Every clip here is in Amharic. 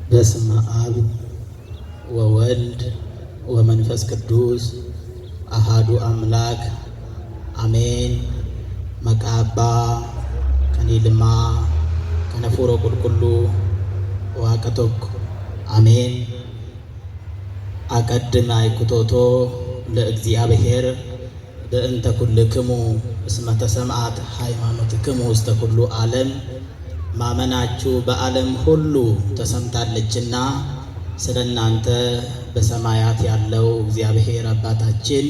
በስመ አብ ወወልድ ወመንፈስ ቅዱስ አሃዱ አምላክ አሜን። መቃባ ከኒልማ ከነፉሮ ቁልቁሉ ዋቀቶክ አሜን። አቀድም አይኩቶቶ ለእግዚአብሔር በእንተ ኩልክሙ እስመ ተሰምዓት ሃይማኖትክሙ ውስተ ኩሉ ዓለም ማመናችሁ በዓለም ሁሉ ተሰምታለችና ስለ እናንተ በሰማያት ያለው እግዚአብሔር አባታችን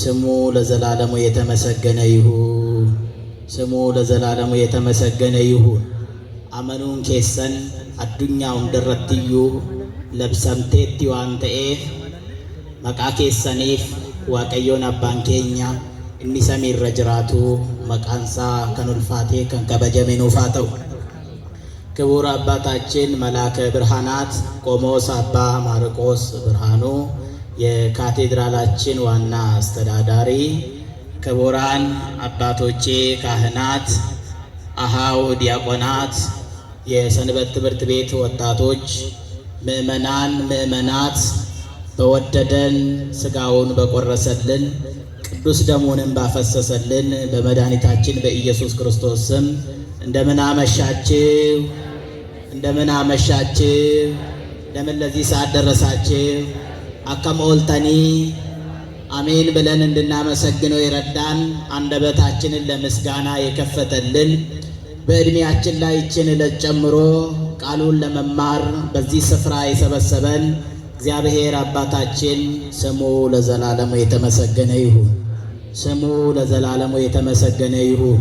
ስሙ ለዘላለሙ የተመሰገነ ይሁን። ስሙ ለዘላለሙ የተመሰገነ ይሁን። አመኑን ኬሰን አዱኛውን ድረትዩ ለብሰምቴት ዋንተኤፍ መቃ ኬሰኒፍ ዋቀዮን አባን ኬኛ እኒ ሰሚረ ጅራቱ መቃንሳ ከኑልፋቴ ከንከበጀሜ ኑፋተው ክቡር አባታችን መላከ ብርሃናት ቆሞስ አባ ማርቆስ ብርሃኑ የካቴድራላችን ዋና አስተዳዳሪ፣ ክቡራን አባቶቼ ካህናት፣ አሃው ዲያቆናት፣ የሰንበት ትምህርት ቤት ወጣቶች፣ ምእመናን ምእመናት፣ በወደደን ስጋውን በቆረሰልን ቅዱስ ደሙንም ባፈሰሰልን በመድኃኒታችን በኢየሱስ ክርስቶስ ስም እንደምን አመሻችሁ? እንደምን አመሻችሁ? እንደምን ለዚህ ሰዓት ደረሳችሁ? አከም ኦልተኒ አሜን ብለን እንድናመሰግነው የረዳን አንደበታችንን ለምስጋና የከፈተልን በእድሜያችን ላይ ይችን ዕለት ጨምሮ ቃሉን ለመማር በዚህ ስፍራ የሰበሰበን እግዚአብሔር አባታችን ስሙ ለዘላለሙ የተመሰገነ ይሁን። ስሙ ለዘላለሙ የተመሰገነ ይሁን።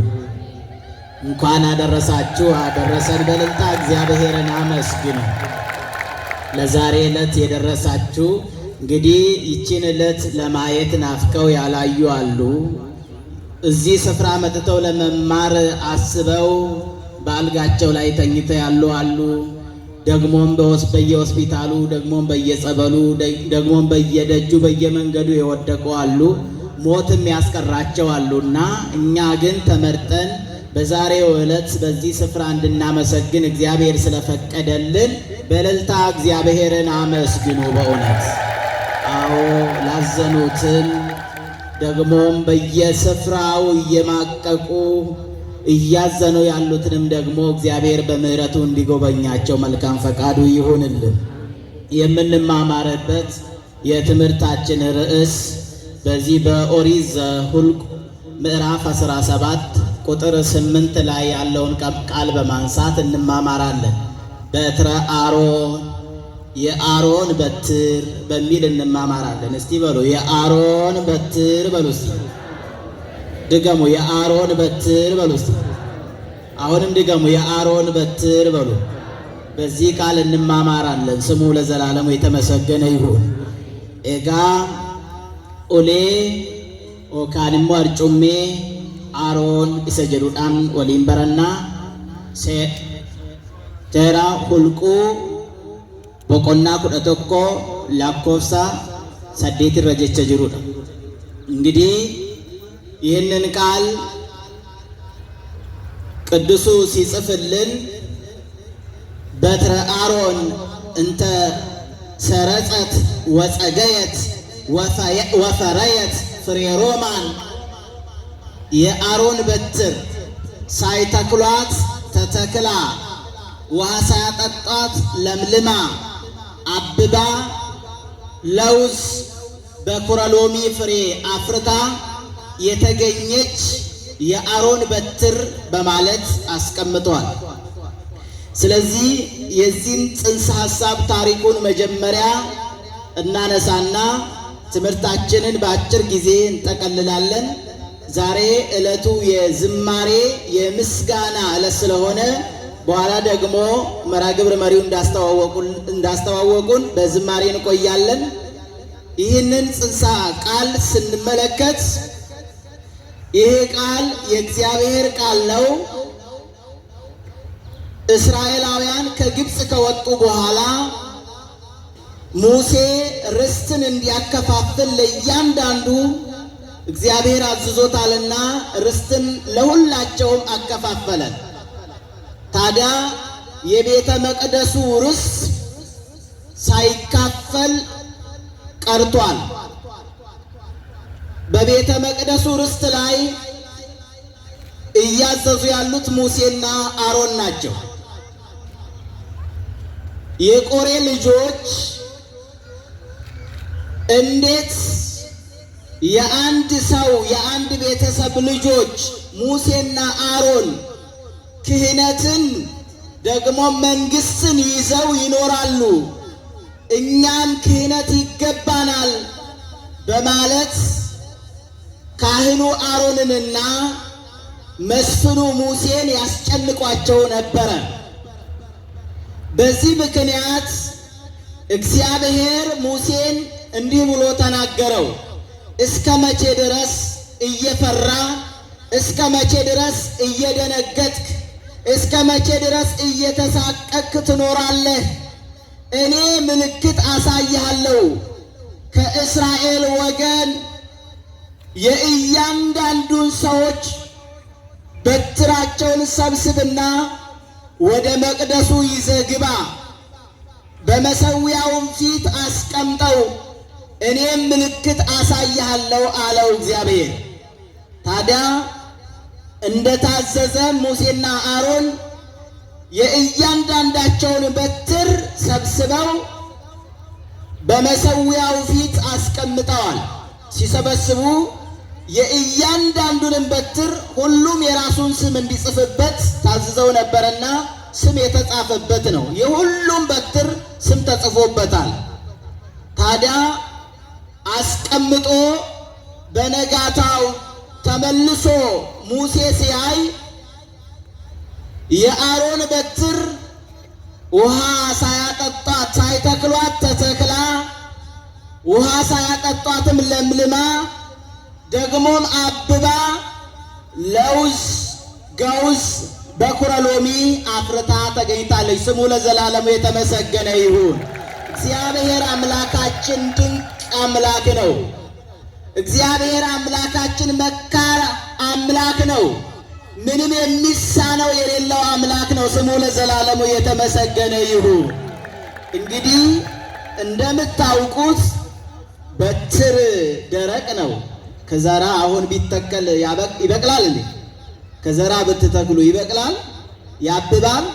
እንኳን አደረሳችሁ አደረሰን። በእልልታ እግዚአብሔርን አመስግኑ። ለዛሬ ዕለት የደረሳችሁ እንግዲህ ይችን ዕለት ለማየት ናፍቀው ያላዩ አሉ። እዚህ ስፍራ መጥተው ለመማር አስበው በአልጋቸው ላይ ተኝተው ያሉ አሉ። ደግሞም በየሆስፒታሉ፣ ደግሞም በየጸበሉ፣ ደግሞም በየደጁ በየመንገዱ የወደቁ አሉ። ሞትም ያስቀራቸው አሉና እኛ ግን ተመርጠን በዛሬው ዕለት በዚህ ስፍራ እንድናመሰግን እግዚአብሔር ስለፈቀደልን በእልልታ እግዚአብሔርን አመስግኑ። በእውነት አዎ፣ ላዘኑትን ደግሞም በየስፍራው እየማቀቁ እያዘኑ ያሉትንም ደግሞ እግዚአብሔር በምሕረቱ እንዲጎበኛቸው መልካም ፈቃዱ ይሁንልን። የምንማማርበት የትምህርታችን ርዕስ በዚህ በኦሪት ዘኍልቍ ምዕራፍ 17 ቁጥር 8 ላይ ያለውን ቃል በማንሳት እንማማራለን። በትረ አሮን፣ የአሮን በትር በሚል እንማማራለን። እስቲ በሉ የአሮን በትር በሉ። እስቲ ድገሙ፣ የአሮን በትር በሉ። እስቲ አሁንም ድገሙ፣ የአሮን በትር በሉ። በዚህ ቃል እንማማራለን። ስሙ ለዘላለሙ የተመሰገነ ይሁን። ኤጋ ኦሌ ኦካንሞ አርጩሜ አሮን ኢሰ ጀዱዳን ወሊን በረና ሴራ ሁልቁ ቦቆና ኩደቶኮ ላኮፍሳ ሰዴት ረጀቸ ጅሩዳ። እንግዲህ ይህንን ቃል ቅዱሱ ሲጽፍልን በትረ አሮን እንተ ሰረጸት ወጸገየት ወፈረየት ፍሬ ሮማን፣ የአሮን በትር ሳይተክሏት ተተክላ ውሃ ሳያጠጧት ለምልማ አብባ ለውዝ በኩረሎሚ ፍሬ አፍርታ የተገኘች የአሮን በትር በማለት አስቀምጧል። ስለዚህ የዚህን ጽንሰ ሐሳብ ታሪኩን መጀመሪያ እናነሳና ትምህርታችንን በአጭር ጊዜ እንጠቀልላለን። ዛሬ ዕለቱ የዝማሬ የምስጋና ዕለት ስለሆነ በኋላ ደግሞ መርሐ ግብር መሪው እንዳስተዋወቁን በዝማሬ እንቆያለን። ይህንን ጽንሰ ቃል ስንመለከት ይሄ ቃል የእግዚአብሔር ቃል ነው። እስራኤላውያን ከግብፅ ከወጡ በኋላ ሙሴ ርስትን እንዲያከፋፍል ለእያንዳንዱ እግዚአብሔር አዝዞታልና ርስትን ለሁላቸውም አከፋፈለ። ታዲያ የቤተ መቅደሱ ርስት ሳይካፈል ቀርቷል። በቤተ መቅደሱ ርስት ላይ እያዘዙ ያሉት ሙሴና አሮን ናቸው። የቆሬ ልጆች እንዴት የአንድ ሰው የአንድ ቤተሰብ ልጆች ሙሴና አሮን ክህነትን ደግሞ መንግስትን ይዘው ይኖራሉ? እኛም ክህነት ይገባናል በማለት ካህኑ አሮንንና መስፍኑ ሙሴን ያስጨንቋቸው ነበረ። በዚህ ምክንያት እግዚአብሔር ሙሴን እንዲህ ብሎ ተናገረው። እስከ መቼ ድረስ እየፈራ፣ እስከ መቼ ድረስ እየደነገጥክ፣ እስከ መቼ ድረስ እየተሳቀቅክ ትኖራለህ? እኔ ምልክት አሳይሃለሁ። ከእስራኤል ወገን የእያንዳንዱን ሰዎች በትራቸውን ሰብስብና ወደ መቅደሱ ይዘህ ግባ፣ በመሠዊያውም ፊት አስቀምጠው፣ እኔም ምልክት አሳይሃለሁ አለው እግዚአብሔር። ታዲያ እንደታዘዘ ሙሴና አሮን የእያንዳንዳቸውን በትር ሰብስበው በመሠዊያው ፊት አስቀምጠዋል። ሲሰበስቡ የእያንዳንዱንም በትር ሁሉም የራሱን ስም እንዲጽፍበት ታዝዘው ነበርና ስም የተጻፈበት ነው። የሁሉም በትር ስም ተጽፎበታል። ታዲያ አስቀምጦ በነጋታው ተመልሶ ሙሴ ሲያይ የአሮን በትር ውሃ ሳያጠጧት ሳይተክሏት ተተክላ፣ ውሃ ሳያጠጧትም ለምልማ፣ ደግሞም አብባ ለውዝ ገውዝ በኩረ ሎሚ አፍርታ ተገኝታለች። ስሙ ለዘላለሙ የተመሰገነ ይሁን። እግዚአብሔር አምላካችን ድንቅ አምላክ ነው። እግዚአብሔር አምላካችን መካር አምላክ ነው። ምንም የሚሳነው የሌለው አምላክ ነው። ስሙ ለዘላለሙ የተመሰገነ ይሁን። እንግዲህ እንደምታውቁት በትር ደረቅ ነው። ከዘራ አሁን ቢተከል ይበቅላል እንዴ? ከዘራ ብትተክሉ ይበቅላል? ያብባል?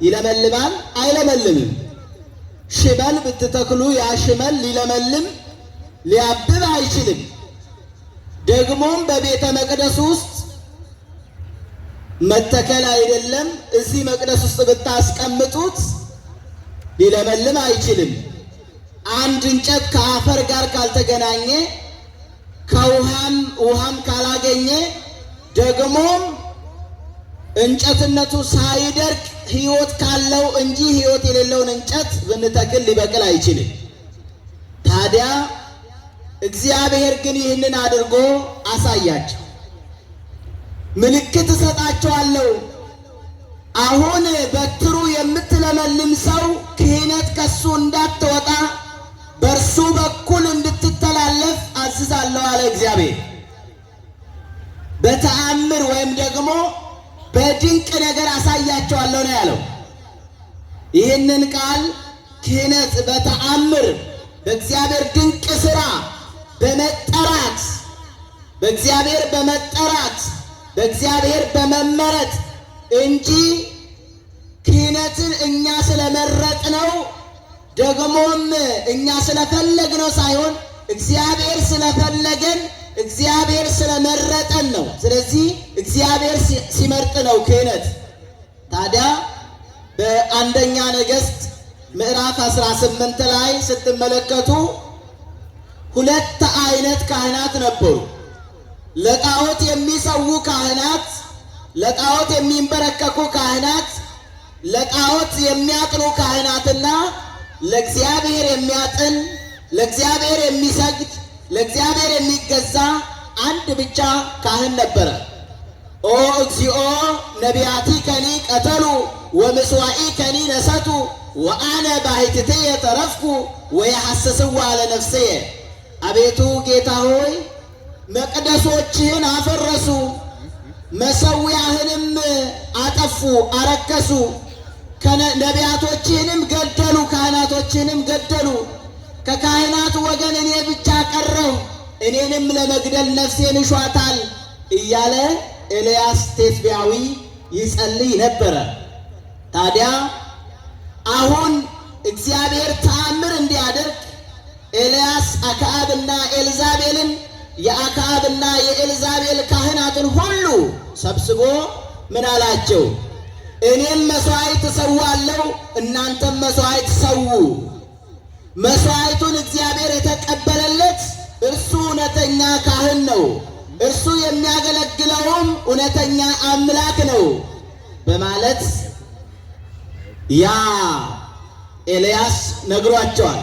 ይለመልማል? አይለመልምም። ሽመል ብትተክሉ ያ ሽመል ሊለመልም ሊያብብ አይችልም። ደግሞም በቤተ መቅደስ ውስጥ መተከል አይደለም እዚህ መቅደስ ውስጥ ብታስቀምጡት ሊለመልም አይችልም። አንድ እንጨት ከአፈር ጋር ካልተገናኘ ውሃም ካላገኘ ደግሞም እንጨትነቱ ሳይደርቅ ሕይወት ካለው እንጂ ሕይወት የሌለውን እንጨት ብንተክል ሊበቅል አይችልም። ታዲያ እግዚአብሔር ግን ይህንን አድርጎ አሳያቸው። ምልክት እሰጣቸዋለሁ። አሁን በትሩ የምትለመልም ሰው ክህነት ከሱ እንዳትወጣ በእርሱ በኩል እንድትተላለፍ አዝዛለሁ አለ እግዚአብሔር። በተአምር ወይም ደግሞ በድንቅ ነገር አሳያቸዋለሁ ነው ያለው። ይህንን ቃል ክህነት በተአምር በእግዚአብሔር ድንቅ ሥራ በመጠራት በእግዚአብሔር በመጠራት በእግዚአብሔር በመመረጥ እንጂ ክህነትን እኛ ስለመረጥነው ደግሞም እኛ ስለፈለግነው ሳይሆን እግዚአብሔር ስለፈለገን እግዚአብሔር ስለመረጠን ነው። ስለዚህ እግዚአብሔር ሲመርጥ ነው ክህነት። ታዲያ በአንደኛ ነገሥት ምዕራፍ 18 ላይ ስትመለከቱ ሁለት አይነት ካህናት ነበሩ። ለጣዖት የሚሰዉ ካህናት፣ ለጣዖት የሚንበረከኩ ካህናት፣ ለጣዖት የሚያጥኑ ካህናትና ለእግዚአብሔር የሚያጥን ለእግዚአብሔር የሚሰግድ ለእግዚአብሔር የሚገዛ አንድ ብቻ ካህን ነበረ። ኦ እግዚኦ ነቢያቲከኒ ቀተሉ ወምስዋኢከኒ ነሰቱ ወአነ ባሕቲትየ ተረፍኩ ወየሐሰስዋ ለነፍስየ። አቤቱ ጌታ ሆይ መቅደሶችህን አፈረሱ፣ መሠዊያህንም አጠፉ፣ አረከሱ፣ ነቢያቶችህንም ገደሉ፣ ካህናቶችህንም ገደሉ። ከካህናት ወገን እኔ ብቻ ቀረሁ፣ እኔንም ለመግደል ነፍሴን ይሿታል እያለ ኤልያስ ቴስቢያዊ ይጸልይ ነበረ። ታዲያ አሁን እግዚአብሔር ተአምር እንዲያደርግ ኤልያስ አክዓብና ኤልዛቤልን የአክዓብና የኤልዛቤል ካህናትን ሁሉ ሰብስቦ ምን አላቸው? እኔም መስዋዕት እሰዋለሁ፣ እናንተም መስዋዕት ሰዉ። መስዋዕቱን እግዚአብሔር የተቀበለለት እርሱ እውነተኛ ካህን ነው፣ እርሱ የሚያገለግለውም እውነተኛ አምላክ ነው በማለት ያ ኤልያስ ነግሯቸዋል።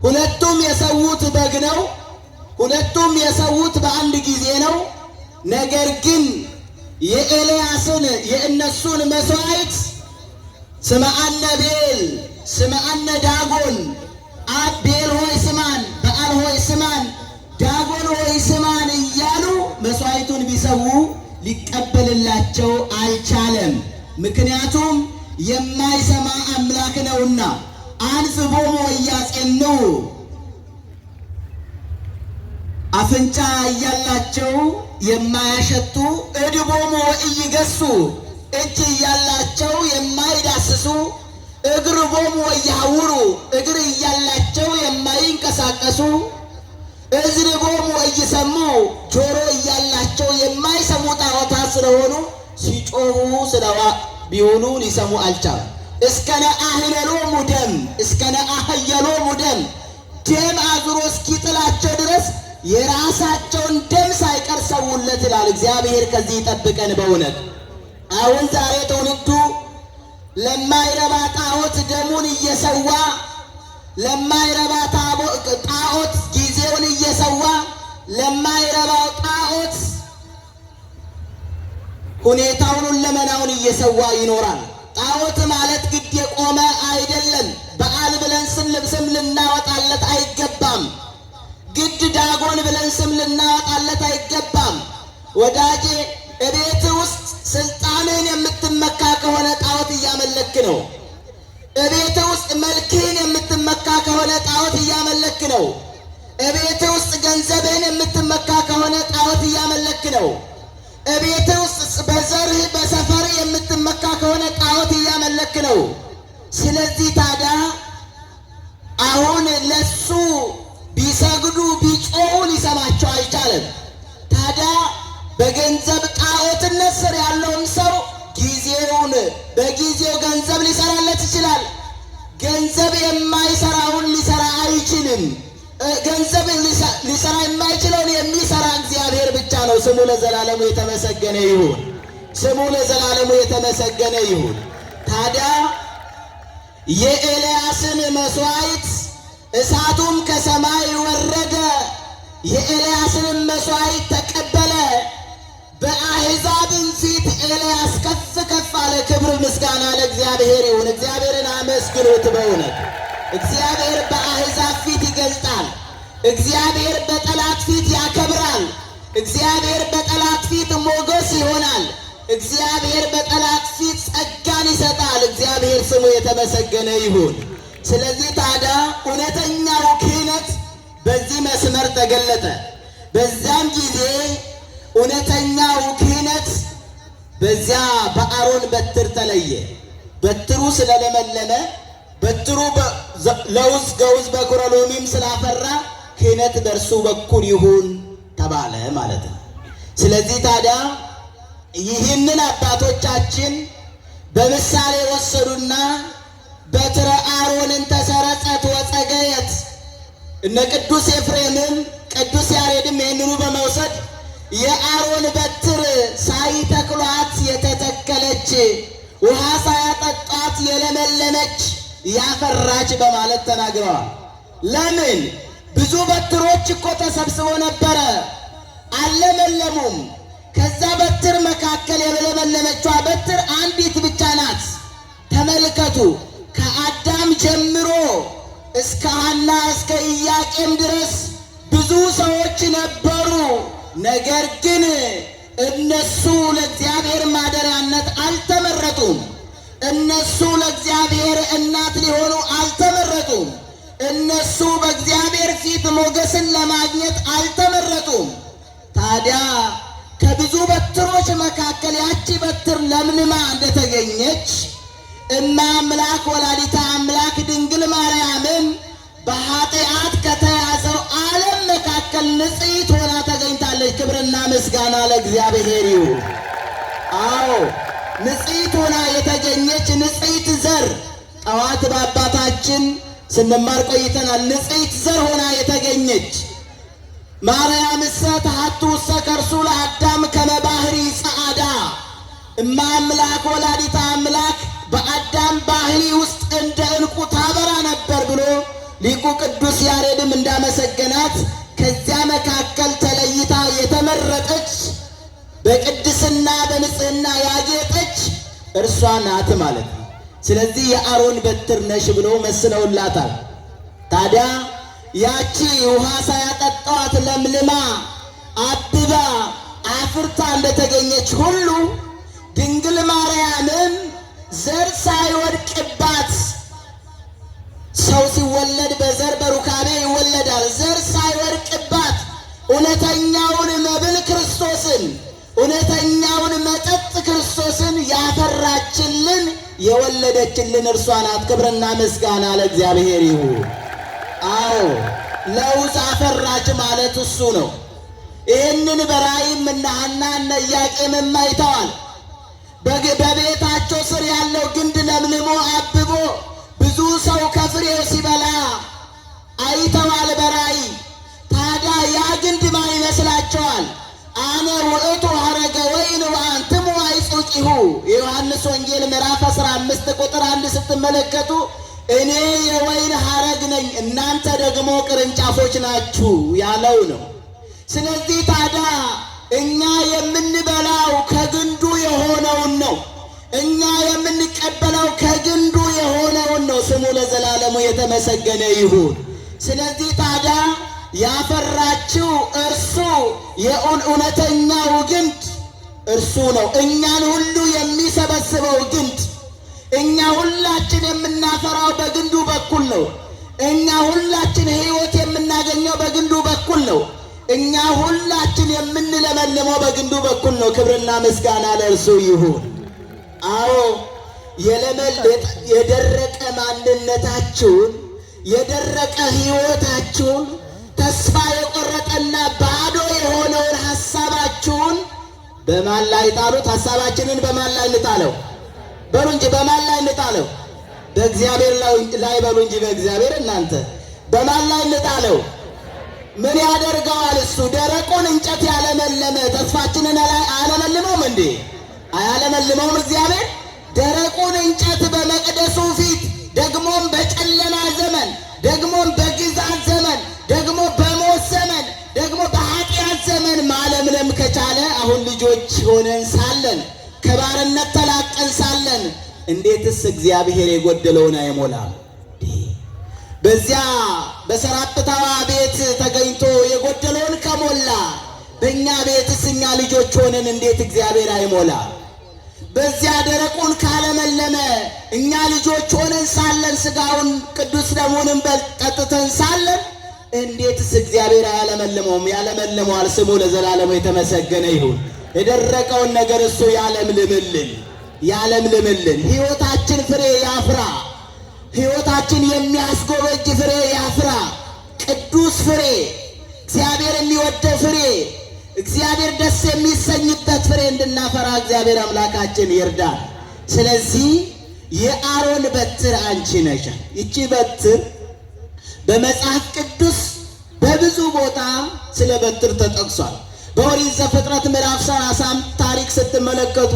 ሁለቱም የሰዉት በግ ነው። ሁለቱም የሰዉት በአንድ ጊዜ ነው። ነገር ግን የኤልያስን የእነሱን መስዋዕት ስምዐነ ቤል ስምዐነ ዳጎን፣ አብ ቤል ሆይ ስማን፣ በዓል ሆይ ስማን፣ ዳጎን ሆይ ስማን እያሉ መስዋዕቱን ቢሰዉ ሊቀበልላቸው አልቻለም። ምክንያቱም የማይሰማ አምላክ ነውና። አንጽቦሙ ወያጼንዑ፣ አፍንጫ እያላቸው የማያሸቱ፣ እድቦሙ ወኢይገሡ፣ እጅ እያላቸው የማይዳስሱ፣ እግርቦሙ ወያውሩ፣ እግር እያላቸው የማይንቀሳቀሱ፣ እዝርቦሙ ወኢይሰምዑ፣ ጆሮ እያላቸው የማይሰሙ ጣዖታት ስለሆኑ ሲጮሁ ቢውሉ ሊሰሙ አልቻሉም። እስከ ነአህለሎሙ ደም፣ እስከ ነአህየሎሙ ደም፣ ደም አዙሮ እስኪጥላቸው ድረስ የራሳቸውን ደም ሳይቀር ሰውለት ይላል። እግዚአብሔር ከዚህ ይጠብቀን በእውነት። አሁን ዛሬ ትውልዱ ለማይረባ ጣዖት ደሙን እየሰዋ ለማይረባ ጣዖት ጊዜውን እየሰዋ ለማይረባው ጣዖት ሁኔታውን ለመናውን እየሰዋ ይኖራል። ጣዖት ማለት ግድ የቆመ አይደለም። በዓል ብለን ስም ልናወጣለት አይገባም። ግድ ዳጎን ብለን ስም ልናወጣለት አይገባም። ወዳጄ እቤት ውስጥ ስልጣንን የምትመካ ከሆነ ጣዖት እያመለክ ነው። እቤት ውስጥ መልክህን የምትመካ ከሆነ ጣዖት እያመለክ ነው። እቤት ውስጥ ገንዘብህን የምትመካ ከሆነ ጣዖት እያመለክ ነው። እቤት ውስጥ በዘርህ በሰፈር የምትመካ ከሆነ ጣዖት እያመለክ ነው። ስለዚህ ታዲያ አሁን ለሱ ቢሰግዱ ቢጮሁ ሊሰማቸው አይቻልም። ታዲያ በገንዘብ ጣዖትነት ስር ያለውም ሰው ጊዜውን በጊዜው ገንዘብ ሊሰራለት ይችላል። ገንዘብ የማይሰራውን ሊሰራ አይችልም። ገንዘብ ሊሰራ የማይችለውን የሚሰራ እግዚአብሔር ብቻ ነው። ስሙ ለዘላለሙ የተመሰገነ ይሁን። ስሙ ለዘላለሙ የተመሰገነ ይሁን። ታዲያ የኤልያስን መስዋዕት እሳቱም ከሰማይ ወረደ፣ የኤልያስንም መስዋዕት ተቀበለ። በአሕዛብም ፊት ኤልያስ ከፍ ከፍ አለ። ክብር ምስጋና ለእግዚአብሔር ይሁን። እግዚአብሔርን አመስግኑት። በእውነት እግዚአብሔር በአሕዛብ ፊት ይገልጣል። እግዚአብሔር በጠላት ፊት ያከብራል። እግዚአብሔር በጠላት ፊት ሞገስ ይሆናል። እግዚአብሔር በጠላት ፊት ጸጋን ይሰጣል። እግዚአብሔር ስሙ የተመሰገነ ይሁን። ስለዚህ ታዲያ እውነተኛው ክህነት በዚህ መስመር ተገለጠ። በዛም ጊዜ እውነተኛው ክህነት በዚያ በአሮን በትር ተለየ። በትሩ ስለለመለመ፣ በትሩ ለውዝ ገውዝ በኩረ ሎሚም ስላፈራ ክህነት በእርሱ በኩል ይሁን ተባለ ማለት ነው። ስለዚህ ታዲያ ይህንን አባቶቻችን በምሳሌ ወሰዱና በትረ አሮንን ተሰረጸት ወጸገየት። እነ ቅዱስ ኤፍሬምም ቅዱስ ያሬድም ይህንኑ በመውሰድ የአሮን በትር ሳይተክሏት የተተከለች፣ ውሃ ሳያጠጧት የለመለመች ያፈራች በማለት ተናግረዋል። ለምን? ብዙ በትሮች እኮ ተሰብስበው ነበረ፣ አልለመለሙም። ከዛ በትር መካከል የለመለመችዋ በትር አንዲት ብቻ ናት። ተመልከቱ፣ ከአዳም ጀምሮ እስከ ሐና እስከ ኢያቄም ድረስ ብዙ ሰዎች ነበሩ። ነገር ግን እነሱ ለእግዚአብሔር ማደሪያነት አልተመረጡም። እነሱ ለእግዚአብሔር እናት ሊሆኑ አልተመረጡም። እነሱ በእግዚአብሔር ፊት ሞገስን ለማግኘት አልተመረጡም። ታዲያ ከብዙ በትሮች መካከል ያቺ በትር ለምልማ እንደተገኘች እማ አምላክ ወላዲተ አምላክ ድንግል ማርያምም በኃጢአት ከተያዘው ዓለም መካከል ንጽሕት ሆና ተገኝታለች። ክብርና ምስጋና ለእግዚአብሔር ይሁን። አዎ ንጽሕት ሆና የተገኘች ንጽሕት ዘር ጠዋት በአባታችን ስንማር ቆይተናል። ንጽሕት ዘር ሆና የተገኘች ማርያም እሰ ተሐቱ ውስተ ከርሱ ለአዳም ከመ ባሕሪ ጸዓዳ እማ አምላክ ወላዲተ አምላክ በአዳም ባህሪ ውስጥ እንደ ዕንቁ ታበራ ነበር ብሎ ሊቁ ቅዱስ ያሬድም እንዳመሰገናት ከዚያ መካከል ተለይታ የተመረጠች በቅድስና በንጽህና ያጌጠች እርሷ ናት ማለት ነው። ስለዚህ የአሮን በትር ነሽ ብሎ መስለውላታል። ታዲያ ያቺ ውሃ ሳያጠጣዋት ለምልማ አብባ አፍርታ እንደተገኘች ሁሉ ድንግል ማርያምም ዘር ሳይወድቅባት ሰው ሲወለድ በዘር በሩካቤ ይወለዳል። ዘር ሳይወድቅባት እውነተኛውን መብል ክርስቶስን እውነተኛውን መጠጥ ክርስቶስን ያፈራችልን የወለደችልን እርሷ ናት። ክብርና ምስጋና ለእግዚአብሔር ይሁን። አዎ ለውዝ አፈራች ማለት እሱ ነው። ይህንን በራእይም እነ ሐና እነ ኢያቄምም አይተዋል። በቤታቸው ስር ያለው ግንድ ለምልሞ አብቦ ብዙ ሰው ከፍሬው ሲበላ አይተዋል በራእይ። ታዲያ ያ ግንድ ማን ይመስላቸዋል? አነ ውእቱ ሐረገ ወይን ወአንትሙ አይጹቂሁ። የዮሐንስ ወንጌል ምዕራፍ 15 ቁጥር 1 ስትመለከቱ እኔ የወይን ሐረግ ነኝ እናንተ ደግሞ ቅርንጫፎች ናችሁ ያለው ነው። ስለዚህ ታዲያ እኛ የምንበላው ከግንዱ የሆነውን ነው። እኛ የምንቀበለው ከግንዱ የሆነውን ነው። ስሙ ለዘላለሙ የተመሰገነ ይሁን። ስለዚህ ታዲያ ያፈራችው እርሱ የእውነተኛው ግንድ እርሱ ነው። እኛን ሁሉ የሚሰበስበው ግንድ፣ እኛ ሁላችን የምናፈራው በግንዱ በኩል ነው። እኛ ሁላችን ሕይወት የምናገኘው በግንዱ በኩል ነው። እኛ ሁላችን የምንለመልመው በግንዱ በኩል ነው። ክብርና ምስጋና ለእርሱ ይሁን። አዎ የደረቀ ማንነታችሁን፣ የደረቀ ሕይወታችሁን፣ ተስፋ የቆረጠና ባዶ የሆነውን ሐሳባችሁን በማን ላይ ጣሉት? ሐሳባችንን በማን ላይ እንጣለው? በሉ እንጂ በማን ላይ እንጣለው? በእግዚአብሔር ላይ በሉ እንጂ በእግዚአብሔር። እናንተ በማን ላይ እንጣለው? ምን ያደርገዋል እሱ? ደረቁን እንጨት ያለመለመ ተስፋችንን አያለመልመውም እንዴ? አያለመልመውም እግዚአብሔር? ደረቁን እንጨት በመቅደሱ ፊት ደግሞም በጨለማ ዘመን ደግሞም በግዛት ዘመን ደግሞ በሞት ዘመን ደግሞ በኃጢአት ዘመን ማለምለም ከቻለ አሁን ልጆች ሆነን ሳለን ከባርነት ተላቀን ሳለን እንዴትስ እግዚአብሔር የጎደለውን አይሞላም? በዚያ በሰራጵታዋ ቤት ተገኝቶ የጎደለውን ከሞላ በእኛ ቤትስ እኛ ልጆች ሆነን እንዴት እግዚአብሔር አይሞላ? በዚያ ደረቁን ካለመለመ እኛ ልጆች ሆነን ሳለን ሥጋውን ቅዱስ ደሙንም ጠጥተን ሳለን እንዴትስ እግዚአብሔር አያለመልመውም? ያለመልመዋል። ስሙ ለዘላለሙ የተመሰገነ ይሁን። የደረቀውን ነገር እሱ ያለምልምልን፣ ያለምልምልን። ሕይወታችን ፍሬ ያፍራ። ሕይወታችን የሚያስጎበጅ ፍሬ ያፍራ። ቅዱስ ፍሬ፣ እግዚአብሔር የሚወደው ፍሬ፣ እግዚአብሔር ደስ የሚሰኝበት ፍሬ እንድናፈራ እግዚአብሔር አምላካችን ይርዳል። ስለዚህ የአሮን በትር አንቺ ነሽ። ይቺ በትር በመጽሐፍ ቅዱስ በብዙ ቦታ ስለ በትር ተጠቅሷል። በኦሪት ዘፍጥረት ምዕራፍ 30 ታሪክ ስትመለከቱ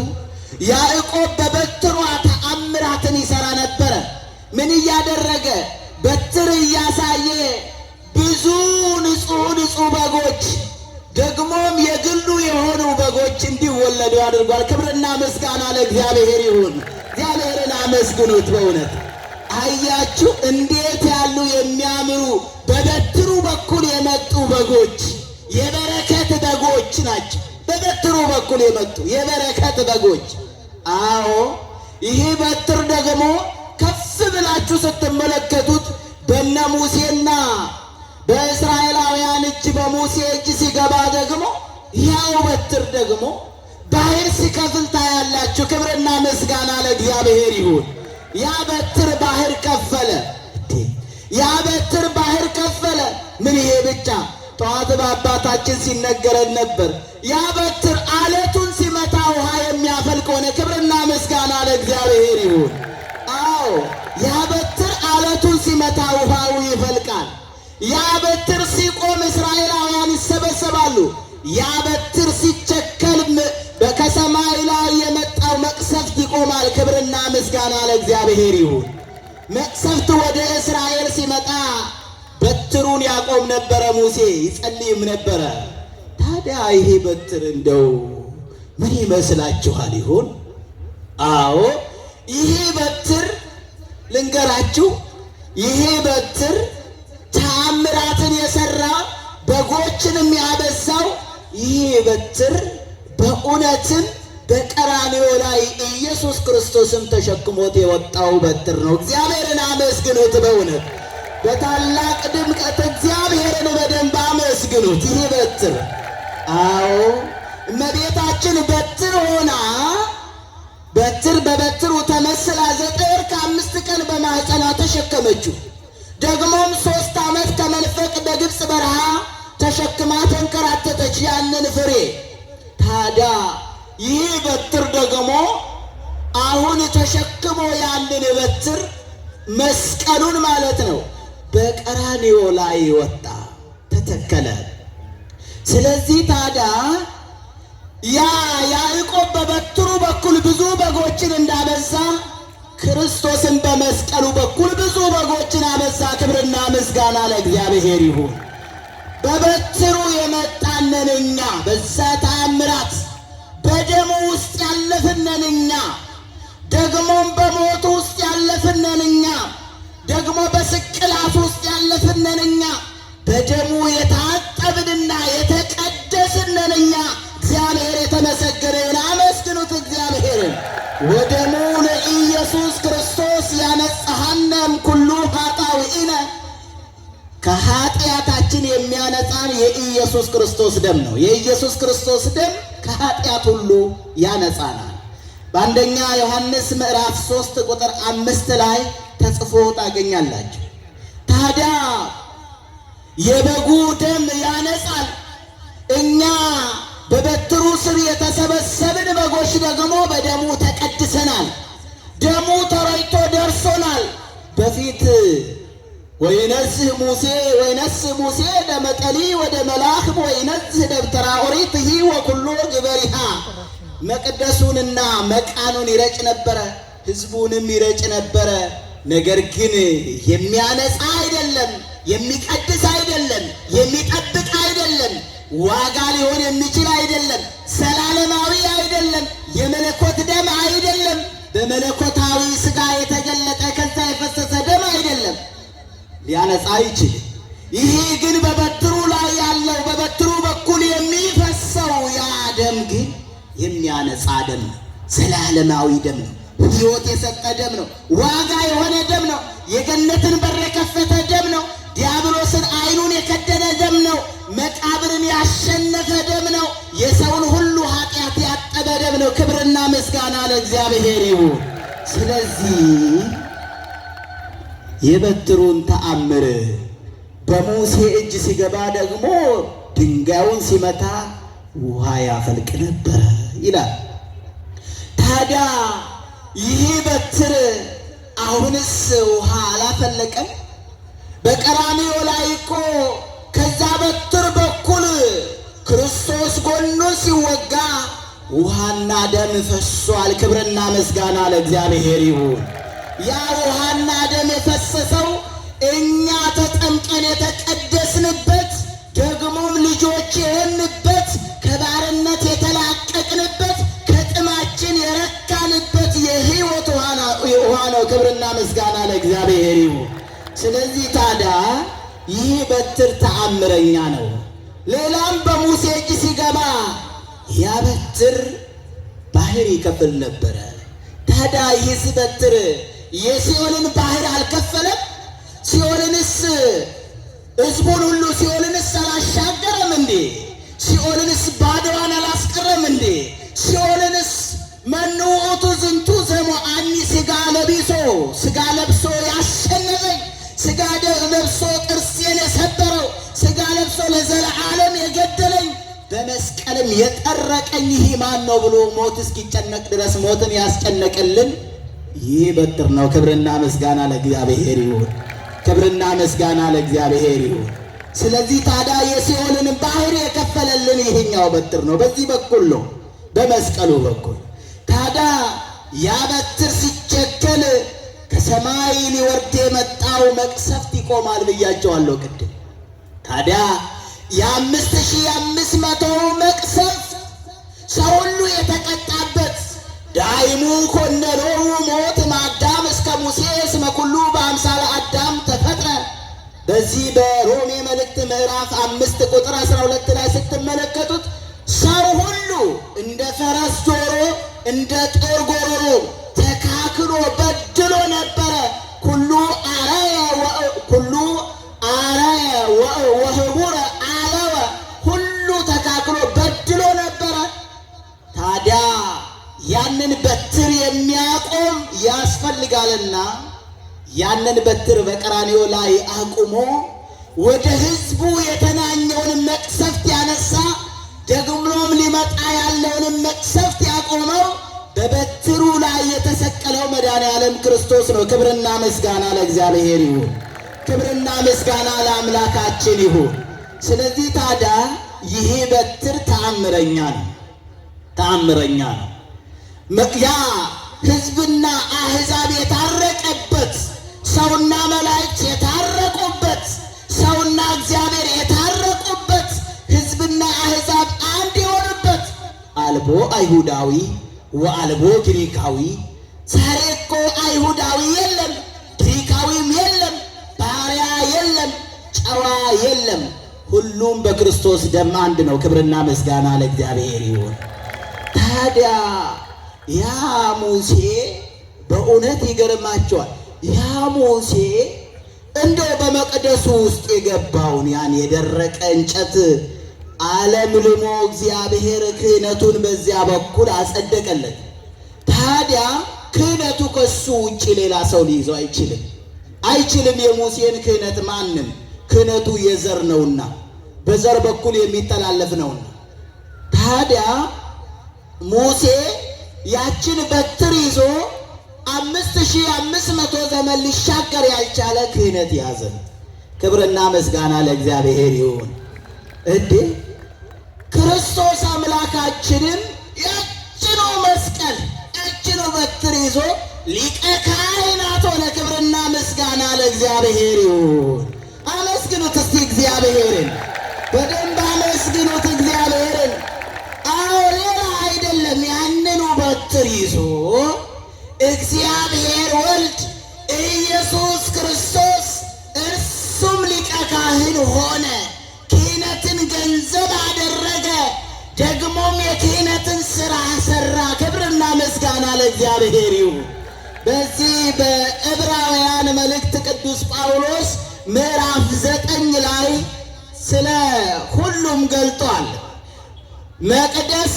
ያዕቆብ በበትሯ ተአምራትን ይሰራ ነበረ። ምን እያደረገ? በትር እያሳየ ብዙ ንጹህ በጎች ደግሞም የግሉ የሆኑ በጎች እንዲወለዱ አድርጓል። ክብርና ምስጋና ለእግዚአብሔር ይሁን። እግዚአብሔርን አመስግኑት። በእውነት አያችሁ እንዴት ያሉ የሚያምሩ በበትሩ በኩል የመጡ በጎች፣ የበረከት በጎች ናቸው። በበትሩ በኩል የመጡ የበረከት በጎች። አዎ ይህ በትር ደግሞ ከፍ ብላችሁ ስትመለከቱት በነ በሙሴና በእስራኤላውያን እጅ በሙሴ እጅ ሲገባ ደግሞ ያው በትር ደግሞ ባህር ሲከፍል ታያላችሁ። ክብርና ምስጋና ለእግዚአብሔር ይሁን። ያ በትር ባህር ከፈለ። ያ በትር ባህር ከፈለ። ምን ይሄ ብቻ? ጠዋት በአባታችን ሲነገረን ነበር። ያ በትር አለቱን ሲመታ ውሃ የሚያፈልቅ ሆነ። ክብርና ምስጋና ለእግዚአብሔር ይሁን። አዎ ያ በትር አለቱን ሲመታ ውሃው ይፈልቃል። ያ በትር ሲቆም እስራኤላውያን ይሰበሰባሉ። ያ በትር ሲቸከል ከሰማይ ላይ የመጣው መቅሰፍት ይቆማል። ክብርና ምስጋና ለእግዚአብሔር ይሁን። መቅሰፍት ወደ እስራኤል ሲመጣ በትሩን ያቆም ነበረ። ሙሴ ይጸልይም ነበረ። ታዲያ ይሄ በትር እንደው ምን ይመስላችኋል ይሆን? አዎ ይሄ በትር ልንገራችሁ። ይሄ በትር ተአምራትን የሰራ በጎችንም ያበዛው ይሄ በትር በእውነትም በቀራንዮ ላይ ኢየሱስ ክርስቶስም ተሸክሞት የወጣው በትር ነው። እግዚአብሔርን አመስግኑት። በእውነት በታላቅ ድምቀት እግዚአብሔርን በደንብ አመስግኑት። ይሄ በትር አዎ እመቤታችን በትር ሆና በበትሩ ተመስላ 9 ወር ከ5 ቀን በማኅፀኗ ተሸከመችው። ደግሞም 3 ዓመት ከመንፈቅ በግብፅ በረሃ ተሸክማ ተንከራተተች ያንን ፍሬ። ታዲያ ይህ በትር ደግሞ አሁን ተሸክሞ ያንን በትር መስቀሉን ማለት ነው በቀራንዮ ላይ ወጣ፣ ተተከለ። ስለዚህ ታዲያ ያ ያዕቆብ በበትሩ በኩል ብዙ በጎችን እንዳበዛ ክርስቶስን በመስቀሉ በኩል ብዙ በጎችን አበዛ። ክብርና ምስጋና ለእግዚአብሔር ይሁን። በበትሩ የመጣነን እኛ፣ በዛ ተአምራት በደሙ ውስጥ ያለፍነን እኛ፣ ደግሞም በሞቱ ውስጥ ያለፍነን እኛ፣ ደግሞ በስቅላት ውስጥ ያለፍነን እኛ፣ በደሙ የታጠብንና የተቀደስነን እኛ። እግዚአብሔር የተመሰገነ ይሁን። አመስግኑት እግዚአብሔርን። ወደሙ ለኢየሱስ ክርስቶስ ያነጻሃነም ኩሉ ኃጣውኢነ፣ ከኃጢአታችን የሚያነጻን የኢየሱስ ክርስቶስ ደም ነው። የኢየሱስ ክርስቶስ ደም ከኃጢአት ሁሉ ያነጻናል። በአንደኛ ዮሐንስ ምዕራፍ 3 ቁጥር 5 ላይ ተጽፎ ታገኛላችሁ። ታዲያ የበጉ ደም ያነጻል። እኛ በበትሩ ስር የተሰበሰብን በጎች ደግሞ በደሙ ተቀድሰናል። ደሙ ተረጭቶ ደርሶናል። በፊት ወይነስህ ሙሴ ደመጠሊ ወደ መላክም ወይነስህ ደብተራ ኦሪት ይህ ወኩሎ ግበሪሃ። መቅደሱንና መቃኑን ይረጭ ነበረ፣ ሕዝቡንም ይረጭ ነበረ። ነገር ግን የሚያነጻ አይደለም፣ የሚቀድስ አይደለም፣ የሚጠብቅ አይደለም፣ ዋጋ ሊሆን የሚችል አይደለም፣ ዘላለማዊ አይደለም፣ የመለኮት ደም አይደለም፣ በመለኮታዊ ሥጋ የተገለጠ ከዛ የፈሰሰ ደም አይደለም፣ ሊያነጻ አይችልም። ይሄ ግን በበትሩ ላይ ያለው በበትሩ በኩል የሚፈሰው ያ ደም ግን የሚያነጻ ደም ነው። ዘላለማዊ ደም ነው። ሕይወት የሰጠ ደም ነው። ዋጋ የሆነ ደም ነው። የገነትን በር የከፈተ ደም ነው። ዲያብሎስን ዓይኑን የከደነ ደም ነው። መቃብርን ያሸነፈ ደም ነው። የሰውን ሁሉ ኃጢአት ያጠበ ደም ነው። ክብርና ምስጋና ለእግዚአብሔር ይሁን። ስለዚህ የበትሩን ተአምር በሙሴ እጅ ሲገባ ደግሞ ድንጋዩን ሲመታ ውሃ ያፈልቅ ነበረ ይላል። ታዲያ ይህ በትር አሁንስ ውሃ አላፈለቀም? በቀራንዮ ላይ እኮ ከዛ በትር በኩል ክርስቶስ ጎኑ ሲወጋ ውሃና ደም ፈሷል። ክብርና ምስጋና ለእግዚአብሔር ይሁን። ያ ውሃና ደም የፈሰሰው እኛ ተጠምቀን የተቀደስንበት፣ ደግሞም ልጆች የሆንበት፣ ከባርነት የተላቀቅንበት፣ ከጥማችን የረካንበት የሕይወት ውሃ ነው። ክብርና ምስጋና ለእግዚአብሔር ይሁን። ስለዚህ ታዲያ ይህ በትር ተአምረኛ ነው። ሌላም በሙሴ እጅ ሲገባ ያ በትር ባህር ይከፍል ነበረ። ታዲያ ይህ በትር የሲኦልን ባህር አልከፈለም? ሲኦልንስ ሕዝቡን ሁሉ ሲኦልንስ አላሻገረም እንዴ? ሲኦልንስ ባዶዋን አላስቀረም እንዴ? ሲኦልንስ መኑ ውእቱ ዝንቱ ዘሞአኒ ሥጋ ለቢሶ ሥጋ ለብሶ ያሸነፈኝ፣ ሥጋ ለብሶ ጥርሴን የሰበረው፣ ሥጋ ለብሶ ለዘለዓለም የገደለኝ፣ በመስቀልም የጠረቀኝ ይህ ማን ነው ብሎ ሞት እስኪጨነቅ ድረስ ሞትን ያስጨነቅልን ይህ በትር ነው። ክብርና ምስጋና ለእግዚአብሔር ይሁን። ክብርና ምስጋና ለእግዚአብሔር ይሁን። ስለዚህ ታዲያ የሲኦልን ባህር የከፈለልን ይሄኛው በትር ነው። በዚህ በኩል ነው፣ በመስቀሉ በኩል። ታዲያ ያ በትር ሲቸከል ከሰማይ ሊወርድ የመጣው መቅሰፍት ይቆማል ብያቸዋለሁ ቅድም። ታዲያ የ5500 መቅሰፍት ሰው ሁሉ የተቀጣበት ዳይሙ ኮነኖሩ ሞት ማዳም እስከ ሙሴ እስመ ኩሉ በአምሳለ አዳም ተፈጥረ። በዚህ በሮሜ መልእክት ምዕራፍ 5 ቁጥር 12 ላይ ስትመለከቱት ሰው ሁሉ እንደ ፈረስ ጆሮ እንደ ጦር ጎሮሮ ተካክሎ በድሎ ነበረ። ኩሉ አረየ ወህቡረ አለወ፣ ሁሉ ተካክሎ በድሎ ነበረ። ታዲያ ያንን በትር የሚያቆም ያስፈልጋልና ያንን በትር በቀራንዮ ላይ አቁሞ ወደ ሕዝቡ የተናኘውን መቅሰፍት ያነሳ፣ ደግሞም ሊመጣ ያለውን መቅሰፍት ያቆመው በበትሩ ላይ የተሰቀለው መድኃኔዓለም ክርስቶስ ነው። ክብርና ምስጋና ለእግዚአብሔር ይሁን። ክብርና ምስጋና ለአምላካችን ይሁን። ስለዚህ ታዲያ ይህ በትር ተአምረኛ ነው፣ ተአምረኛ ነው። ያ ሕዝብና አሕዛብ የታረቀበት፣ ሰውና መላእክት የታረቁበት፣ ሰውና እግዚአብሔር የታረቁበት፣ ሕዝብና አሕዛብ አንድ የሆኑበት፣ አልቦ አይሁዳዊ ወአልቦ ግሪካዊ። ዛሬ እኮ አይሁዳዊ የለም፣ ግሪካዊም የለም፣ ባሪያ የለም፣ ጨዋ የለም። ሁሉም በክርስቶስ ደም አንድ ነው። ክብርና ምስጋና ለእግዚአብሔር ይሁን። ታዲያ ያ ሙሴ በእውነት ይገርማቸዋል። ያ ሙሴ እንደው በመቅደሱ ውስጥ የገባውን ያን የደረቀ እንጨት አለምልሞ እግዚአብሔር ክህነቱን በዚያ በኩል አጸደቀለት። ታዲያ ክህነቱ ከሱ ውጭ ሌላ ሰው ሊይዘው አይችልም። የሙሴን ክህነት ማንም፣ ክህነቱ የዘር ነውና በዘር በኩል የሚተላለፍ ነውና። ታዲያ ሙሴ ያችን በትር ይዞ 5500 ዘመን ሊሻገር ያልቻለ ክህነት ያዘ። ክብርና ምስጋና ለእግዚአብሔር ይሁን። እንዴ ክርስቶስ አምላካችንም ያችኑ መስቀል ያችኑ በትር ይዞ ሊቀ ካህናት ሆነ። ክብርና ምስጋና ለእግዚአብሔር ይሁን። አመስግኑት እስቲ እግዚአብሔርን፣ በደንብ አመስግኑት እግዚአብሔርን። አዎ ሌላ አይደለም። ያንኑ በትር ይዞ እግዚአብሔር ወልድ ኢየሱስ ክርስቶስ እርሱም ሊቀ ካህን ሆነ። ክህነትን ገንዘብ አደረገ። ደግሞም የክህነትን ሥራ ሠራ። ክብርና ምስጋና ለእግዚአብሔር ይሁን። በዚህ በዕብራውያን መልእክት ቅዱስ ጳውሎስ ምዕራፍ 9 ላይ ስለ ሁሉም ገልጧል። መቅደስ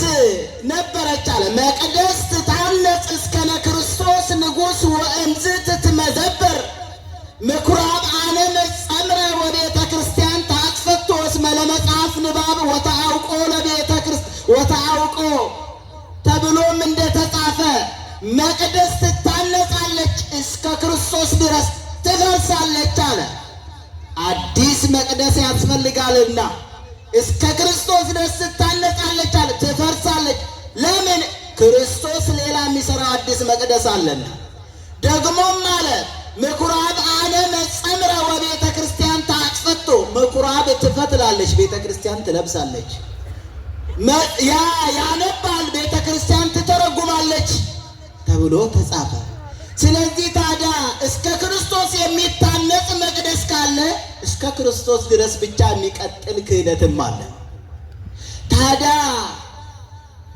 ነበረች አለ። መቅደስ ትታነጽ እስከነ ክርስቶስ ንጉሥ ወእምዝ ትትመዘበር ምኵራብ አነ መጸምረ ወቤተ ክርስቲያን ታጥፈቶ እስመ ለመጽሐፍ ንባብ ወተአውቆ ለቤተ ክርስቲያን ወተአውቆ ተብሎም እንደተጻፈ መቅደስ ትታነጻለች፣ እስከ ክርስቶስ ድረስ ትፈርሳለች አለ። አዲስ መቅደስ ያስፈልጋልና እስከ ክርስቶስ ድረስ ትታነጻለች አለ፣ ትፈርሳለች። ለምን? ክርስቶስ ሌላ የሚሠራው አዲስ መቅደስ አለና። ደግሞም አለ ምኵራብ አነ መጸምረ ወቤተ ክርስቲያን ታጥፈቶ፣ ምኵራብ ትፈትላለች፣ ቤተ ክርስቲያን ትለብሳለች። ያነባል፣ ቤተ ክርስቲያን ትተረጉማለች ተብሎ ተጻፈ። ስለዚህ ታዲያ እስከ ክርስቶስ የሚታነጽ መቅደስ ካለ እስከ ክርስቶስ ድረስ ብቻ የሚቀጥል ክህነትም አለ። ታዲያ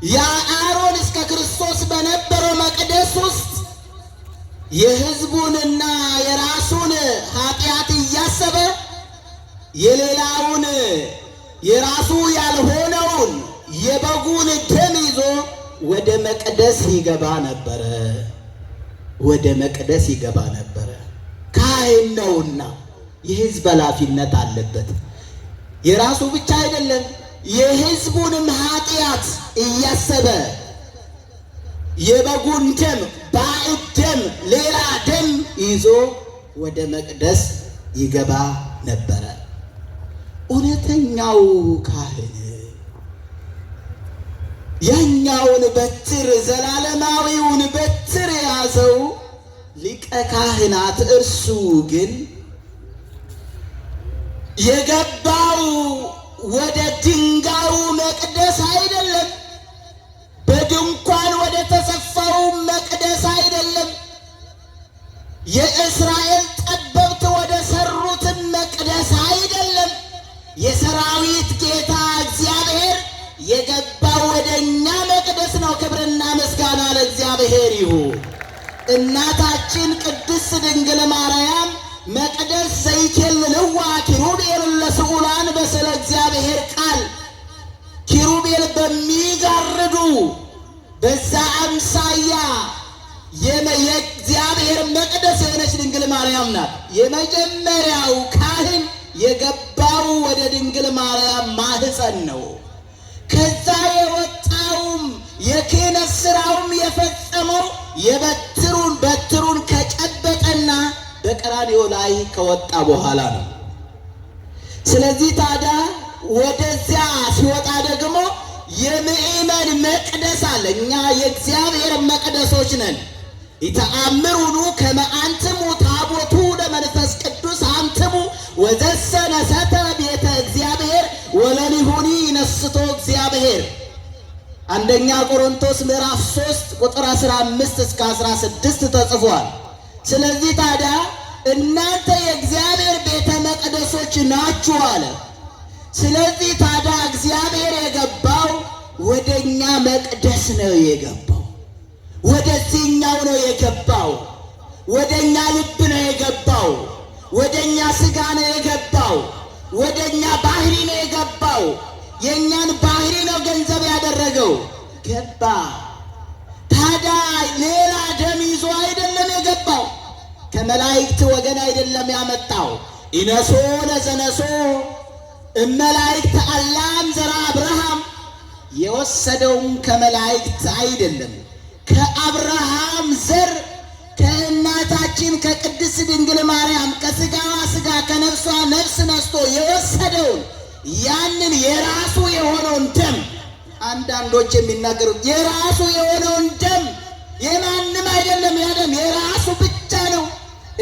የአሮን እስከ ክርስቶስ በነበረው መቅደስ ውስጥ የሕዝቡንና የራሱን ኃጢአት እያሰበ የሌላውን የራሱ ያልሆነውን የበጉን ደም ይዞ ወደ መቅደስ ይገባ ነበረ። ወደ መቅደስ ይገባ ነበረ። ካህን ነውና የሕዝብ ኃላፊነት አለበት። የራሱ ብቻ አይደለም፣ የሕዝቡንም ኃጢአት እያሰበ የበጉን ደም ባዕድ ደም ሌላ ደም ይዞ ወደ መቅደስ ይገባ ነበረ። እውነተኛው ካህን ያኛውን በትር ዘላለማዊውን በትር የያዘው ሊቀ ካህናት እርሱ ግን የገባው ወደ ድንጋዩ መቅደስ አይደለም፣ በድንኳን ወደ ተሰፋው መቅደስ አይደለም፣ የእስራኤል ጠበብት ወደ ሰሩትን መቅደስ አይደለም። የሰራዊት ጌታ እግዚአብሔር የገባው ወደ እኛ መቅደስ ነው። ክብርና ምስጋና ለእግዚአብሔር ይሁን። እናታችን ቅድስት ድንግል ማርያም መቅደስ ዘይኬልልዋ ኪሩቤል ለስዑላን በስለ እግዚአብሔር ቃል ኪሩቤል በሚጋርዱ በዛ አምሳያ የእግዚአብሔር መቅደስ የሆነች ድንግል ማርያም ናት። የመጀመሪያው ካህን የገባው ወደ ድንግል ማርያም ማህፀን ነው። ከዛ የወጣውም የክህነት ስራውም የፈጸመው በትሩን ከጨበጠና በቀራንዮ ላይ ከወጣ በኋላ ነው። ስለዚህ ታዲያ ወደዚያ ሲወጣ ደግሞ የምእመን መቅደስ አለ። እኛ የእግዚአብሔር መቅደሶች ነን። ይተአምሩኑ ከመ አንትሙ ታቦቱ ለመንፈስ ቅዱስ አንትሙ ወዘሰ ነሰተ ቤተ እግዚአብሔር ወለሊሁኒ ነስቶ እግዚአብሔር። አንደኛ ቆሮንቶስ ምዕራፍ 3 ቁጥር 15 እስከ 16 ተጽፏል። ስለዚህ ታዲያ እናንተ የእግዚአብሔር ቤተ መቅደሶች ናችሁ አለ። ስለዚህ ታዲያ እግዚአብሔር የገባው ወደኛ መቅደስ ነው የገባው። ወደዚህኛው ነው የገባው። ወደኛ ልብ ነው የገባው። ወደኛ ስጋ ነው የገባው። ወደኛ ባህሪ ነው የገባው። የኛን ባህሪ ነው ገንዘብ ያደረገው። ገባ። ታዲያ ሌላ ደም ይዞ አይደለም የገባው። ከመላእክት ወገን አይደለም ያመጣው። ኢነሶ ለዘነሶ እመላእክት አላም ዘራ አብርሃም የወሰደውም ከመላእክት አይደለም፣ ከአብርሃም ዘር ከእናታችን ከቅድስት ድንግል ማርያም ከስጋዋ ስጋ ከነፍሷ ነፍስ ነስቶ የወሰደውን ያንን የራሱ የሆነውን ደም አንዳንዶች የሚናገሩት የራሱ የሆነውን ደም የማንም አይደለም። ያ ደም የራሱ ብቻ ነው።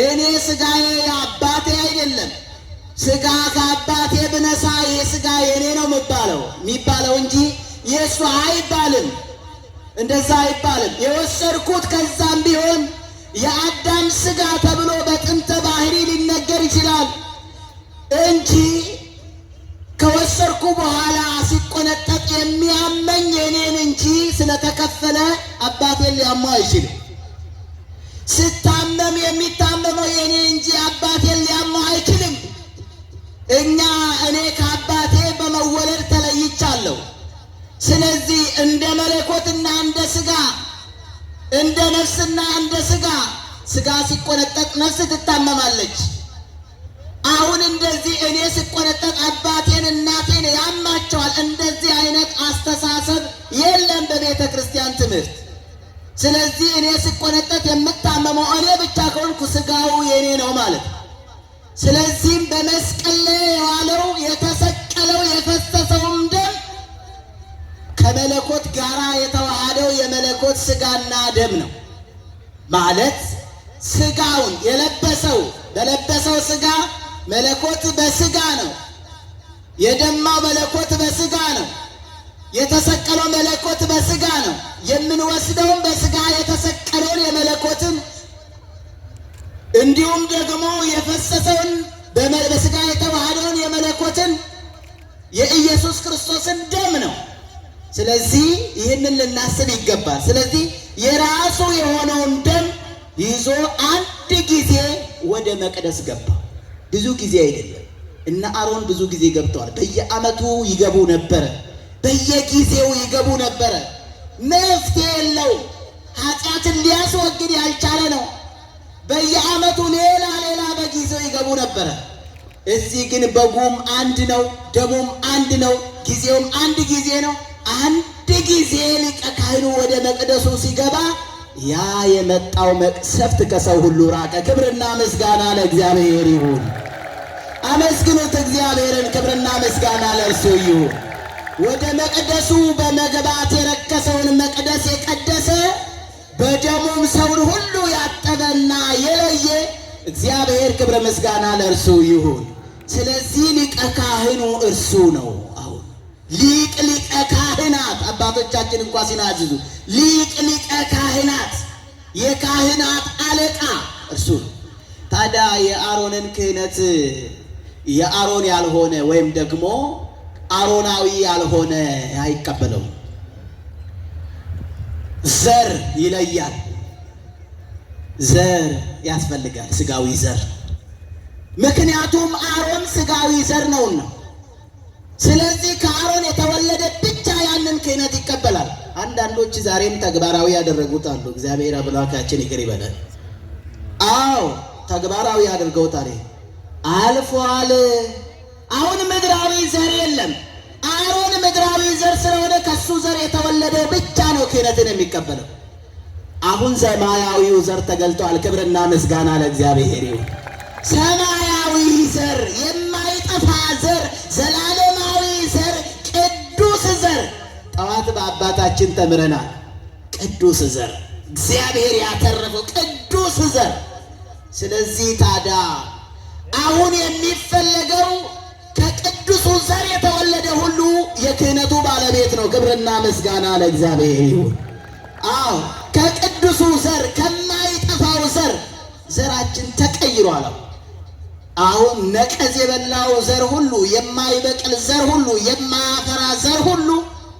እኔ ስጋዬ የአባቴ አይደለም፣ ስጋ ከአባቴ ብነሳ ይህ ስጋ የኔ ነው የሚባለው እንጂ የእሱ አይባልም። እንደዛ አይባልም። የወሰድኩት ከዛም ቢሆን የአዳም ስጋ ተብሎ በጥንተ ባህሪ ሊነገር ይችላል እንጂ ከወሰድኩ በኋላ ሲቆነጠጥ የሚያመኝ የኔን እንጂ ስለተከፈለ አባቴን ሊያመው አይችልም። ስታመም የሚታመመው የኔ እንጂ አባቴን ሊያመው አይችልም። እኔ ከአባቴ በመወለድ ተለይቻለሁ። ስለዚህ እንደ መለኮትና እንደ ስጋ እንደ ነፍስና እንደ ስጋ ሲቆነጠጥ ነፍስ ትታመማለች። አሁን እንደዚህ እኔ ሲቆነጠጥ አባቴን እናቴን ያማቸዋል። እንደዚህ አይነት አስተሳሰብ የለም በቤተ ክርስቲያን ትምህርት። ስለዚህ እኔ ሲቆነጠጥ የምታመመው እኔ ብቻ ከሆንኩ ስጋው የኔ ነው ማለት ነው። ስለዚህም በመስቀል ላይ የዋለው የተሰቀለው የፈሰሰውም ደም ከመለኮት ጋራ የተዋሃደው የመለኮት ስጋና ደም ነው ማለት። ስጋውን በለበሰው ስጋ መለኮት በስጋ ነው። የደማው መለኮት በስጋ ነው። የተሰቀለው መለኮት በስጋ ነው። የምንወስደውም በስጋ የተሰቀለውን የመለኮትን እንዲሁም ደግሞ የፈሰሰውን በስጋ የተዋሃደውን የመለኮትን የኢየሱስ ክርስቶስን ደም ነው። ስለዚህ ይህንን ልናስብ ይገባል። ስለዚህ የራሱ የሆነውን ደም ይዞ አንድ ጊዜ ወደ መቅደስ ገባ። ብዙ ጊዜ አይደለም፣ እነ አሮን ብዙ ጊዜ ገብተዋል። በየዓመቱ ይገቡ ነበር፣ በየጊዜው ይገቡ ነበር። መፍትሄ የለው፣ ኃጢአትን ሊያስወግድ ያልቻለ ነው። በየዓመቱ ሌላ በጊዜው ይገቡ ነበር። እዚህ ግን በጉም አንድ ነው፣ ደሙም አንድ ነው፣ ጊዜውም አንድ ጊዜ ነው። አንድ ጊዜ ሊቀ ካህኑ ወደ መቅደሱ ሲገባ ያ የመጣው መቅሰፍት ከሰው ሁሉ ራቀ። ክብርና ምስጋና ለእግዚአብሔር ይሁን። አመስግኑት እግዚአብሔርን፣ ክብርና ምስጋና ለእርሱ ይሁን። ወደ መቅደሱ በመግባት የረከሰውን መቅደስ የቀደሰ በደሙም ሰውን ሁሉ ያጠበና የለየ እግዚአብሔር ክብረ ምስጋና ለእርሱ ይሁን። ስለዚህ ሊቀ ካህኑ እርሱ ነው። አሁን ሊቀ ካህናት አባቶቻችን እንኳን ሲናዝዙ ሊቀ ካህናት የካህናት አለቃ እርሱ ነው። ታዲያ የአሮንን ክህነት የአሮን ያልሆነ ወይም ደግሞ አሮናዊ ያልሆነ አይቀበለውም። ዘር ይለያል። ዘር ያስፈልጋል፣ ስጋዊ ዘር። ምክንያቱም አሮን ስጋዊ ዘር ነውና፣ ስለዚህ ከአሮን የተወለደ ብቻ ያንን ክህነት ይቀበላል። አንዳንዶች ዛሬም ተግባራዊ ያደረጉት አሉ። እግዚአብሔር አምላካችን ይቅር ይበላል። አዎ ተግባራዊ አድርገውታል። አልፏል። አሁን ምድራዊ ዘር የለም። አሮን ምድራዊ ዘር ስለሆነ ከሱ ዘር የተወለደ ብቻ ነው ክህነትን የሚቀበለው። አሁን ሰማያዊው ዘር ተገልጧል። ክብርና ምስጋና ለእግዚአብሔር ይሁን። ሰማያዊ ዘር፣ የማይጠፋ ዘር፣ ዘላለማዊ ዘር፣ ቅዱስ ዘር። ጠዋት በአባታችን ተምረናል። ቅዱስ ዘር፣ እግዚአብሔር ያተረፈው ቅዱስ ዘር። ስለዚህ ታዲያ አሁን የሚፈለገው ከቅዱሱ ዘር የተወለደ ሁሉ የክህነቱ ባለቤት ነው። ክብርና ምስጋና ለእግዚአብሔር ይሁን። አዎ ከቅዱሱ ዘር ከማይጠፋው ዘር ዘራችን ተቀይሯል። አሁን ነቀዝ የበላው ዘር ሁሉ፣ የማይበቅል ዘር ሁሉ፣ የማያፈራ ዘር ሁሉ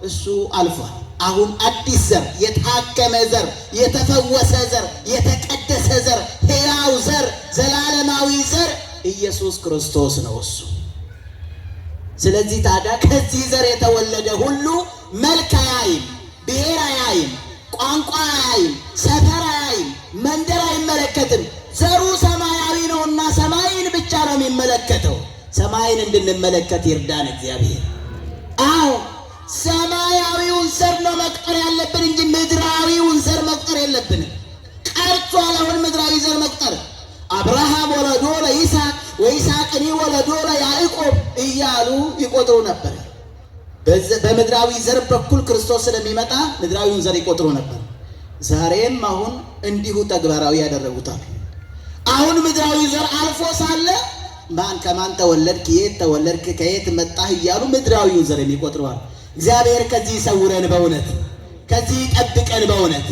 እሱ አልፏል። አሁን አዲስ ዘር፣ የታከመ ዘር፣ የተፈወሰ ዘር፣ የተቀደሰ ዘር፣ ሕያው ዘር፣ ዘላለማዊ ዘር ኢየሱስ ክርስቶስ ነው እሱ። ስለዚህ ታዲያ ከዚህ ዘር የተወለደ ሁሉ መልክ አያይም፣ ብሔር አያይም፣ ቋንቋ አያይም፣ ሰፈር አያይም፣ መንደር አይመለከትም። ዘሩ ሰማያዊ ነውና ሰማይን ብቻ ነው የሚመለከተው። ሰማይን እንድንመለከት ይርዳን እግዚአብሔር። አዎ ሰማያዊውን ዘር ነው መቁጠር ያለብን እንጂ ምድራዊውን ዘር መቁጠር የለብንም። ቀርቷል አሁን ምድራዊ ዘር መቁጠር። አብርሃም ወለዶ ለይስሐቅ ወይስሐቅኒ ወለዶ ለያዕቆብ እያሉ ይቆጥሩ ነበር። በምድራዊ ዘር በኩል ክርስቶስ ስለሚመጣ ምድራዊውን ዘር ይቆጥሩ ነበር። ዛሬም አሁን እንዲሁ ተግባራዊ ያደረጉታል። አሁን ምድራዊ ዘር አልፎ ሳለ ማን ከማን ተወለድክ፣ የት ተወለድክ፣ ከየት መጣህ እያሉ ምድራዊውን ዘር ይቆጥረዋል። እግዚአብሔር ከዚህ ይሰውረን በእውነት ከዚህ ይጠብቀን በእውነት።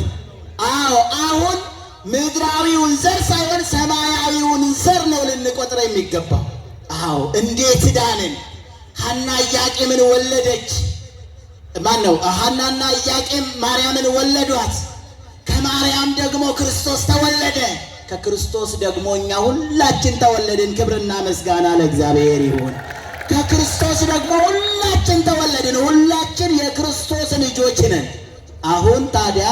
አዎ አሁን ምድራዊውን ዘር ሳይሆን ሰማያዊውን ዘር ነው ልንቆጥረ የሚገባው። አዎ እንዴት ዳንን? ሐና ኢያቄምን ወለደች። ማን ነው? ሐናና ኢያቄም ማርያምን ወለዷት። ከማርያም ደግሞ ክርስቶስ ተወለደ። ከክርስቶስ ደግሞ እኛ ሁላችን ተወለድን። ክብርና ምስጋና ለእግዚአብሔር ይሁን። ከክርስቶስ ደግሞ ሁላችን ተወለድን። ሁላችን የክርስቶስ ልጆች ነን። አሁን ታዲያ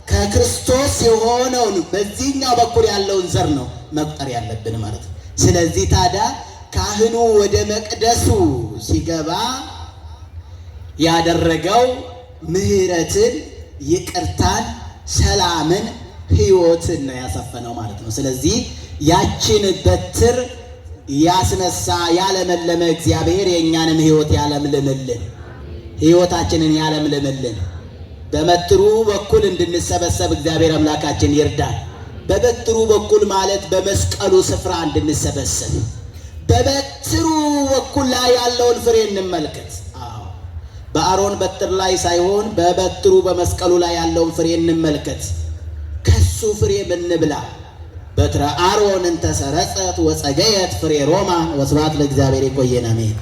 ከክርስቶስ የሆነውን በዚህኛው በኩል ያለውን ዘር ነው መቁጠር ያለብን ማለት ነው። ስለዚህ ታዲያ ካህኑ ወደ መቅደሱ ሲገባ ያደረገው ምሕረትን፣ ይቅርታን፣ ሰላምን፣ ሕይወትን ነው ያሰፈነው ማለት ነው። ስለዚህ ያችን በትር ያስነሳ ያለመለመ እግዚአብሔር የእኛንም ሕይወት ያለምልምልን፣ ሕይወታችንን ያለምልምልን። በበትሩ በኩል እንድንሰበሰብ እግዚአብሔር አምላካችን ይርዳል። በበትሩ በኩል ማለት በመስቀሉ ስፍራ እንድንሰበሰብ፣ በበትሩ በኩል ላይ ያለውን ፍሬ እንመልከት። አዎ በአሮን በትር ላይ ሳይሆን በበትሩ በመስቀሉ ላይ ያለውን ፍሬ እንመልከት። ከሱ ፍሬ ብንብላ። በትረ አሮን እንተ ሰረጸት ወጸገየት ፍሬ ሮማ። ወስብሐት ለእግዚአብሔር። ይቆየን። አሜን።